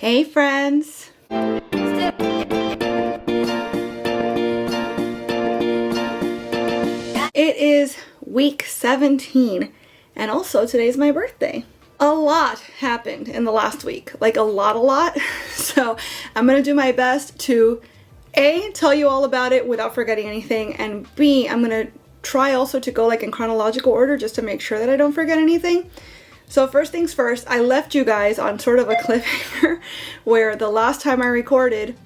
Hey friends! It is week 17 and also today's my birthday. A lot happened in the last week, like a lot. So I'm gonna do my best to A, tell you all about it without forgetting anything, and B, I'm gonna try also to go like in chronological order just to make sure that I don't forget anything. So first things first, I left you guys on sort of a cliffhanger where the last time I recorded,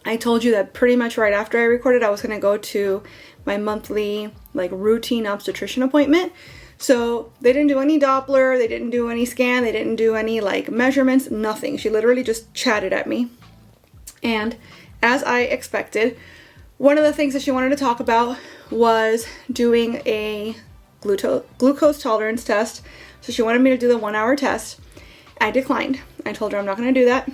I told you that pretty much right after I recorded, I was going to go to my monthly like routine obstetrician appointment. So they didn't do any Doppler, they didn't do any scan, they didn't do any like measurements, nothing. She literally just chatted at me. And as I expected, one of the things that she wanted to talk about was doing a glucose tolerance test. So she wanted me to do the 1-hour test. I declined. I told her I'm not going to do that.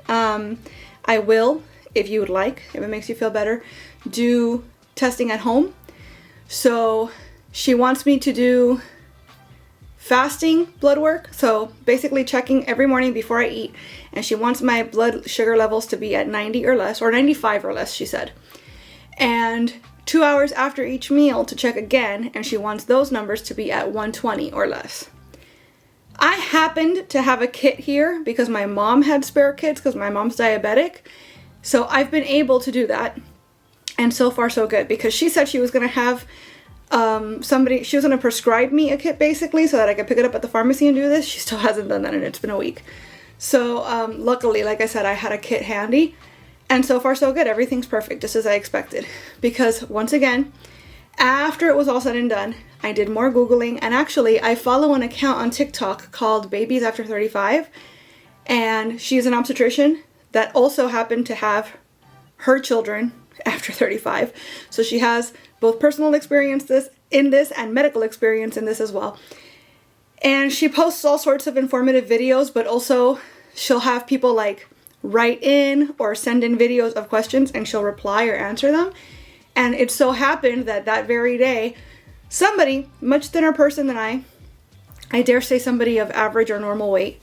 I will, if you would like, if it makes you feel better, do testing at home. So she wants me to do fasting blood work. So basically checking every morning before I eat. And she wants my blood sugar levels to be at 90 or less, or 95 or less, she said. And 2 hours after each meal to check again, and she wants those numbers to be at 120 or less. I happened to have a kit here because my mom had spare kits because my mom's diabetic. So I've been able to do that. And so far so good, because she said she was going to have she was going to prescribe me a kit basically so that I could pick it up at the pharmacy and do this. She still hasn't done that and it's been a week. So luckily, like I said, I had a kit handy. And so far so good. Everything's perfect, just as I expected. Because once again, after it was all said and done, I did more Googling, and actually I follow an account on TikTok called Babies After 35, and she's an obstetrician that also happened to have her children after 35. So she has both personal experience in this and medical experience in this as well. And she posts all sorts of informative videos, but also she'll have people like write in or send in videos of questions and she'll reply or answer them. And it so happened that that very day, somebody, much thinner person than I dare say somebody of average or normal weight,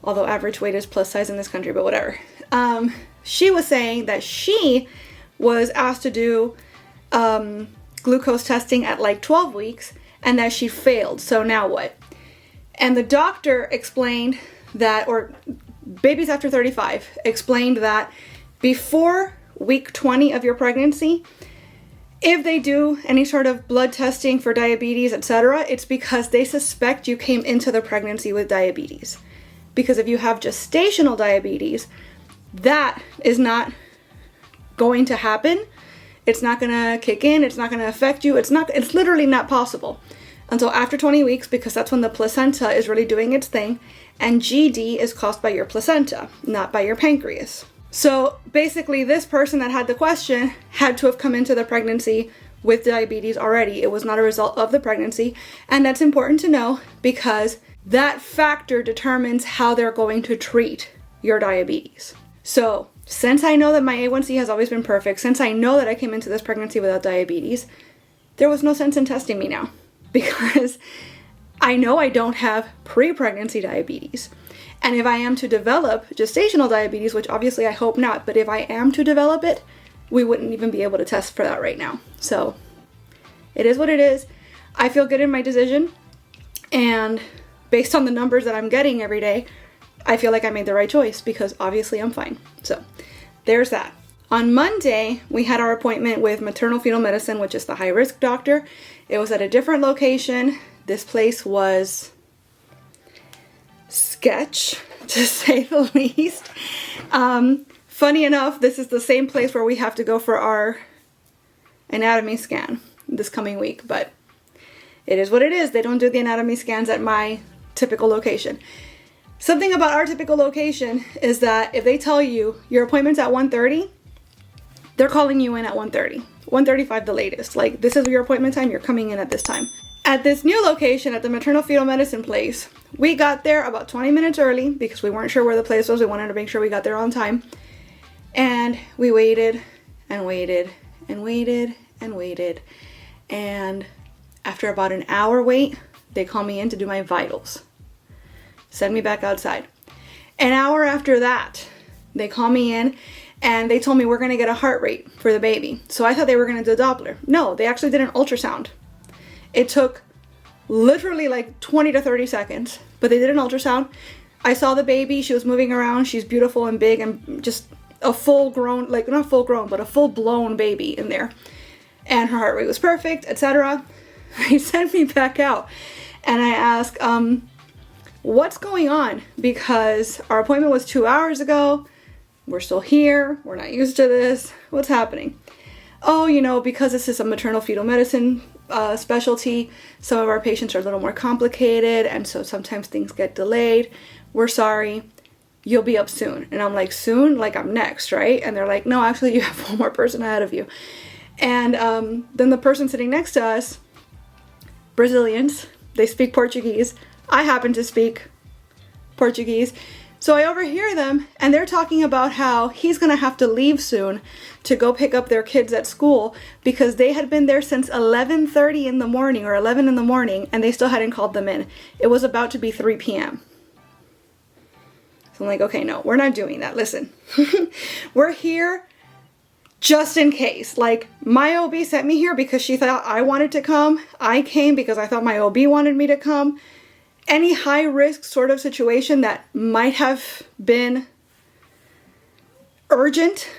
although average weight is plus size in this country, but whatever. She was saying that she was asked to do glucose testing at like 12 weeks and that she failed. So now what? And the doctor explained that, or Babies After 35 explained that before week 20 of your pregnancy, if they do any sort of blood testing for diabetes, etc., it's because they suspect you came into the pregnancy with diabetes. Because if you have gestational diabetes, that is not going to happen. It's not going to kick in. It's not going to affect you. It's literally not possible until after 20 weeks, because that's when the placenta is really doing its thing. And GD is caused by your placenta, not by your pancreas. So basically this person that had the question had to have come into the pregnancy with diabetes already. It was not a result of the pregnancy. And that's important to know because that factor determines how they're going to treat your diabetes. So since I know that my A1C has always been perfect, since I know that I came into this pregnancy without diabetes, there was no sense in testing me now because I know I don't have pre-pregnancy diabetes. And if I am to develop gestational diabetes, which obviously I hope not, but if I am to develop it, we wouldn't even be able to test for that right now. So it is what it is. I feel good in my decision. And based on the numbers that I'm getting every day, I feel like I made the right choice because obviously I'm fine. So there's that. On Monday, we had our appointment with maternal fetal medicine, which is the high risk doctor. It was at a different location. This place was sketch, to say the least. Funny enough, this is the same place where we have to go for our anatomy scan this coming week, but it is what it is. They don't do the anatomy scans at my typical location. Something about our typical location is that if they tell you your appointment's at 1:30, they're calling you in at 1:30, 1:35 the latest. Like, this is your appointment time, you're coming in at this time. At this new location, at the maternal fetal medicine place, we got there about 20 minutes early because we weren't sure where the place was. We wanted to make sure we got there on time. And we waited and waited and waited and waited. And after about an hour wait, they call me in to do my vitals. Send me back outside. An hour after that, they call me in and they told me we're going to get a heart rate for the baby. So I thought they were going to do a Doppler. No, they actually did an ultrasound. It took literally like 20 to 30 seconds, but they did an ultrasound. I saw the baby. She was moving around. She's beautiful and big and just a full grown, like not full grown, but a full blown baby in there. And her heart rate was perfect, etc. They sent me back out and I asked, what's going on? Because our appointment was 2 hours ago. We're still here. We're not used to this. What's happening? Oh, you know, because this is a maternal fetal medicine specialty, some of our patients are a little more complicated, and so sometimes things get delayed. We're sorry. You'll be up soon. And I'm like, soon? Like I'm next, right? And they're like, no, actually you have one more person ahead of you. And then the person sitting next to us, Brazilians, they speak Portuguese. I happen to speak Portuguese. So I overhear them and they're talking about how he's going to have to leave soon to go pick up their kids at school because they had been there since 11:30 in the morning or 11 in the morning and they still hadn't called them in. It was about to be 3 p.m. So I'm like, okay, no, we're not doing that. Listen, we're here just in case. Like my OB sent me here because she thought I wanted to come. I came because I thought my OB wanted me to come. Any high risk sort of situation that might have been urgent,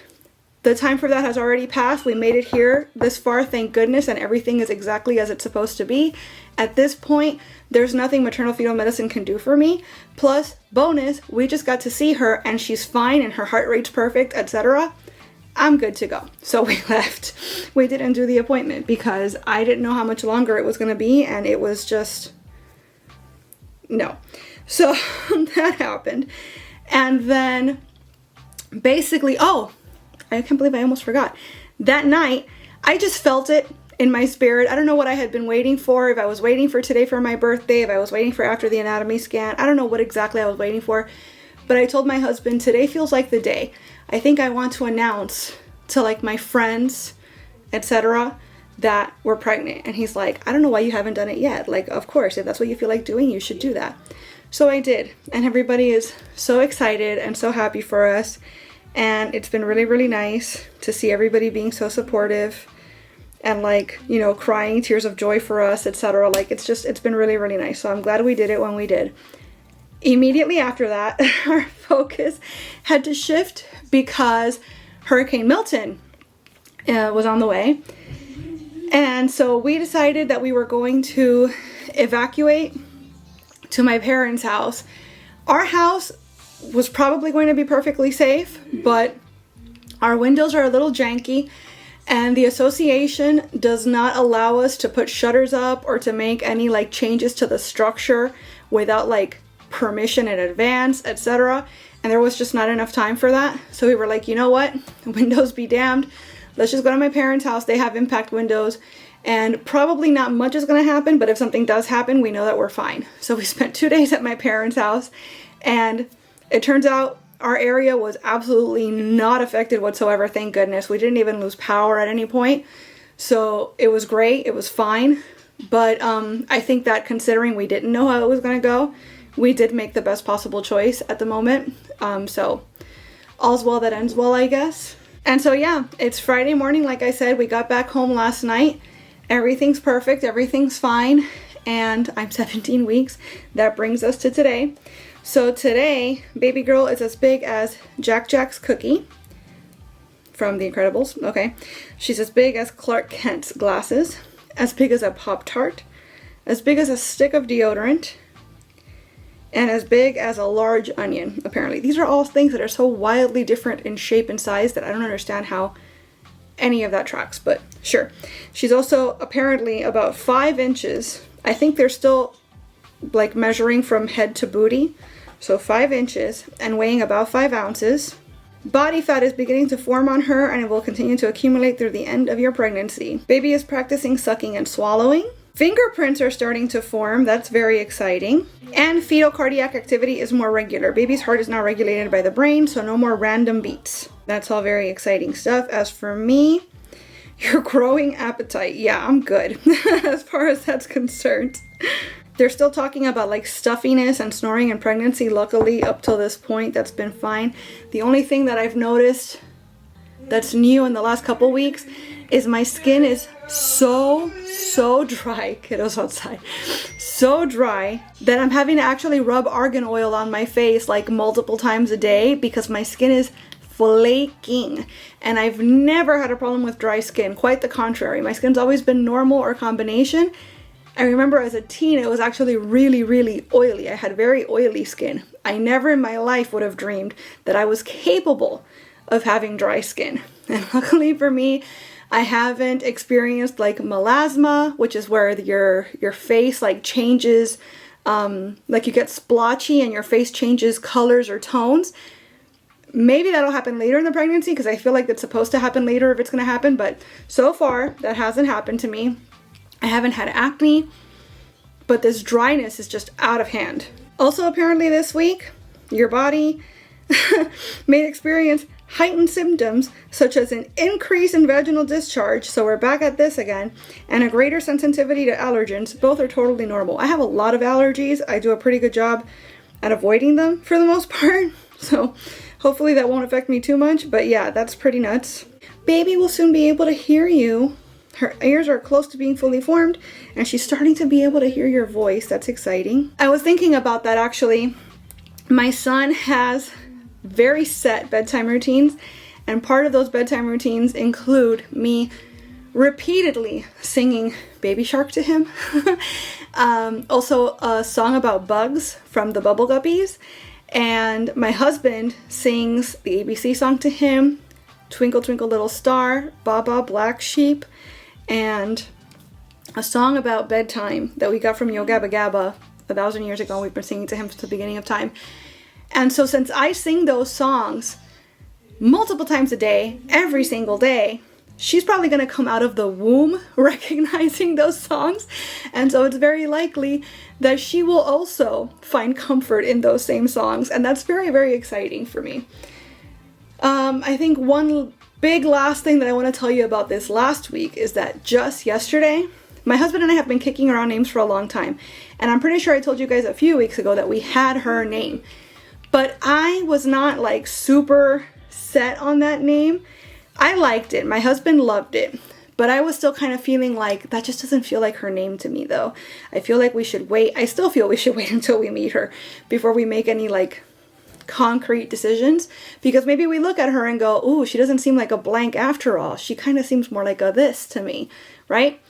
the time for that has already passed. We made it here this far, thank goodness, and everything is exactly as it's supposed to be. At this point, there's nothing maternal fetal medicine can do for me. Plus, bonus, we just got to see her and she's fine and her heart rate's perfect, etc. I'm good to go. So we left. We didn't do the appointment because I didn't know how much longer it was going to be and it was just... no. So that happened. And then basically, oh, I can't believe I almost forgot. That night, I just felt it in my spirit. I don't know what I had been waiting for. If I was waiting for today for my birthday, if I was waiting for after the anatomy scan. I don't know what exactly I was waiting for. But I told my husband, today feels like the day. I think I want to announce to like my friends, etc., that we're pregnant. And he's like, I don't know why you haven't done it yet. Like, of course, if that's what you feel like doing, you should do that. So I did. And everybody is so excited and so happy for us. And it's been really, really nice to see everybody being so supportive and like, you know, crying tears of joy for us, etc. Like it's been really, really nice. So I'm glad we did it when we did. Immediately after that, our focus had to shift because Hurricane Milton was on the way. And so we decided that we were going to evacuate to my parents' house. Our house was probably going to be perfectly safe, but our windows are a little janky and the association does not allow us to put shutters up or to make any like changes to the structure without like permission in advance, etc. And there was just not enough time for that. So we were like, you know what? Windows be damned. Let's just go to my parents' house. They have impact windows and probably not much is going to happen, but if something does happen, we know that we're fine. So we spent 2 days at my parents' house and it turns out our area was absolutely not affected whatsoever. Thank goodness. We didn't even lose power at any point. So it was great. It was fine. But I think that considering we didn't know how it was going to go, we did make the best possible choice at the moment. So all's well that ends well, I guess. And so yeah, it's Friday morning. Like I said, we got back home last night. Everything's perfect. Everything's fine. And I'm 17 weeks. That brings us to today. So today, baby girl is as big as Jack Jack's cookie from The Incredibles. Okay. She's as big as Clark Kent's glasses, as big as a Pop-Tart, as big as a stick of deodorant, and as big as a large onion, apparently. These are all things that are so wildly different in shape and size that I don't understand how any of that tracks, but sure. She's also apparently about 5 inches. I think they're still like measuring from head to booty. So 5 inches and weighing about 5 ounces. Body fat is beginning to form on her and it will continue to accumulate through the end of your pregnancy. Baby is practicing sucking and swallowing. Fingerprints are starting to form. That's very exciting. And fetal cardiac activity is more regular. Baby's heart is now regulated by the brain, so no more random beats. That's all very exciting stuff. As for me, your growing appetite. Yeah, I'm good as far as that's concerned. They're still talking about like stuffiness and snoring in pregnancy. Luckily, up till this point, that's been fine. The only thing that I've noticed that's new in the last couple weeks is my skin is so dry. Kiddos outside. So dry that I'm having to actually rub argan oil on my face like multiple times a day because my skin is flaking. And I've never had a problem with dry skin. Quite the contrary. My skin's always been normal or combination. I remember as a teen, it was actually really oily. I had very oily skin. I never in my life would have dreamed that I was capable of having dry skin. And luckily for me, I haven't experienced like melasma, which is where your face like changes, like you get splotchy and your face changes colors or tones. Maybe that'll happen later in the pregnancy because I feel like it's supposed to happen later if it's going to happen. But so far, that hasn't happened to me. I haven't had acne, but this dryness is just out of hand. Also, apparently this week, your body may experience heightened symptoms such as an increase in vaginal discharge, so we're back at this again, and a greater sensitivity to allergens. Both are totally normal. I have a lot of allergies. I do a pretty good job at avoiding them for the most part, so hopefully that won't affect me too much, but yeah, that's pretty nuts. Baby will soon be able to hear you. Her ears are close to being fully formed, and she's starting to be able to hear your voice. That's exciting. I was thinking about that actually. My son has very set bedtime routines, and part of those bedtime routines include me repeatedly singing Baby Shark to him. Also a song about bugs from the Bubble Guppies, and my husband sings the ABC song to him, Twinkle Twinkle Little Star, Baba Black Sheep, and a song about bedtime that we got from Yo Gabba Gabba 1,000 years ago. We've been singing to him since the beginning of time. And so since I sing those songs multiple times a day, every single day, she's probably going to come out of the womb recognizing those songs. And so it's very likely that she will also find comfort in those same songs. And that's very exciting for me. I think one big last thing that I want to tell you about this last week is that just yesterday, my husband and I have been kicking around names for a long time. And I'm pretty sure I told you guys a few weeks ago that we had her name. But I was not like super set on that name. I liked it. My husband loved it. But I was still kind of feeling like that just doesn't feel like her name to me though. I feel like we should wait. I still feel we should wait until we meet her before we make any like concrete decisions, because maybe we look at her and go, ooh, she doesn't seem like a blank after all. She kind of seems more like a this to me, right?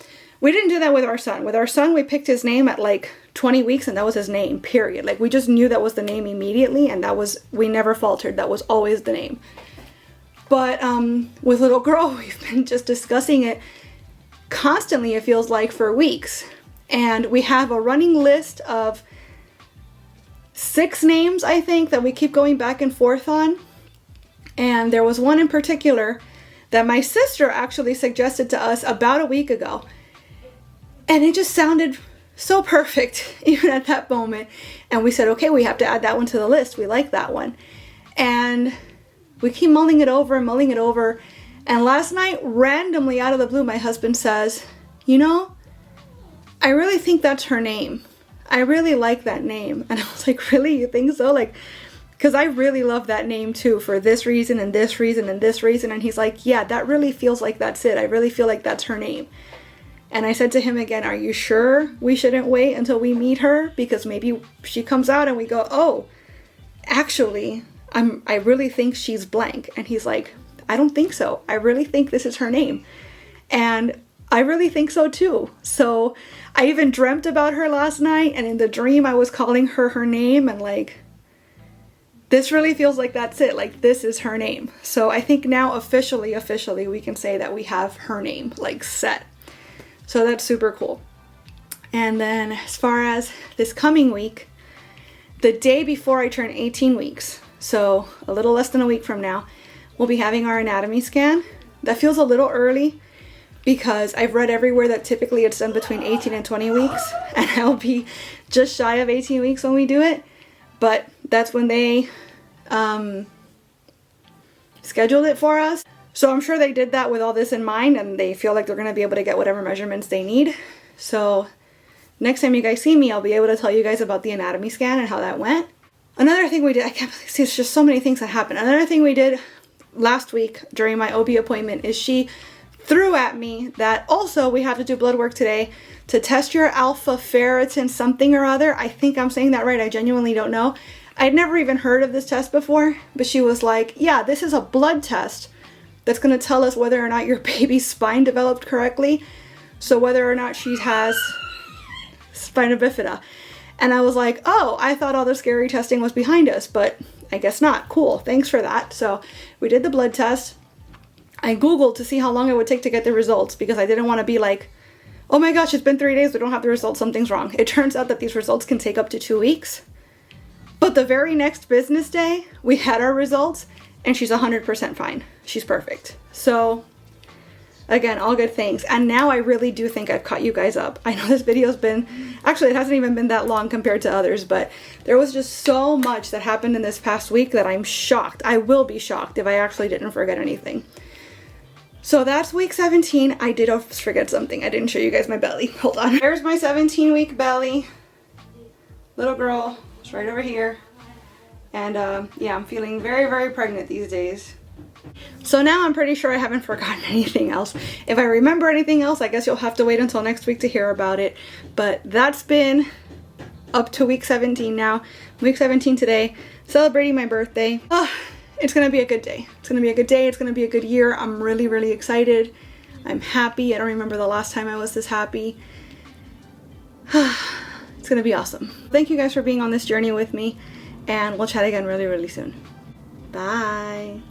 We didn't do that with our son. With our son, we picked his name at like 20 weeks and that was his name, period. Like we just knew that was the name immediately, and we never faltered. That was always the name. But with little girl, we've been just discussing it constantly, it feels like, for weeks. And we have a running list of 6 names, I think, that we keep going back and forth on. And there was one in particular that my sister actually suggested to us about a week ago. And it just sounded so perfect, even at that moment. And we said, okay, we have to add that one to the list. We like that one. And we keep mulling it over. And last night, randomly out of the blue, my husband says, you know, I really think that's her name. I really like that name. And I was like, really? You think so? Like, because I really love that name too, for this reason and this reason and this reason. And he's like, yeah, that really feels like that's it. I really feel like that's her name. And I said to him again, are you sure we shouldn't wait until we meet her? Because maybe she comes out and we go, oh, actually, I really think she's blank. And he's like, I don't think so. I really think this is her name. And I really think so too. So I even dreamt about her last night, and in the dream I was calling her her name, and like, this really feels like that's it. Like, this is her name. So I think now officially we can say that we have her name like set. So that's super cool. And then as far as this coming week, the day before I turn 18 weeks, so a little less than a week from now, we'll be having our anatomy scan. That feels a little early because I've read everywhere that typically it's done between 18 and 20 weeks, and I'll be just shy of 18 weeks when we do it. But that's when they scheduled it for us. So I'm sure they did that with all this in mind, and they feel like they're going to be able to get whatever measurements they need. So next time you guys see me, I'll be able to tell you guys about the anatomy scan and how that went. Another thing we did, I can't believe, see, it's just so many things that happened. Another thing we did last week during my OB appointment is she threw at me that also we have to do blood work today to test your alpha ferritin something or other. I think I'm saying that right. I genuinely don't know. I'd never even heard of this test before, but she was like, yeah, this is a blood test that's going to tell us whether or not your baby's spine developed correctly. So whether or not she has spina bifida. And I was like, oh, I thought all the scary testing was behind us, but I guess not. Cool. Thanks for that. So we did the blood test. I Googled to see how long it would take to get the results because I didn't want to be like, oh my gosh, it's been 3 days. We don't have the results. Something's wrong. It turns out that these results can take up to 2 weeks. But the very next business day, we had our results and she's 100% fine. She's perfect. So again, all good things. And now I really do think I've caught you guys up. I know this video's been, actually it hasn't even been that long compared to others, but there was just so much that happened in this past week that I'm shocked. I will be shocked if I actually didn't forget anything. So that's week 17. I did forget something. I didn't show you guys my belly. Hold on. There's my 17-week belly. Little girl. It's right over here. And yeah, I'm feeling very, very pregnant these days. So now I'm pretty sure I haven't forgotten anything else. If I remember anything else, I guess you'll have to wait until next week to hear about it. But that's been up to week 17 now. Week 17 today, celebrating my birthday. It's gonna be a good day. It's gonna be a good day. It's gonna be a good year. I'm really, really excited. I'm happy. I don't remember the last time I was this happy. It's gonna be awesome. Thank you guys for being on this journey with me, and we'll chat again really, really soon. Bye.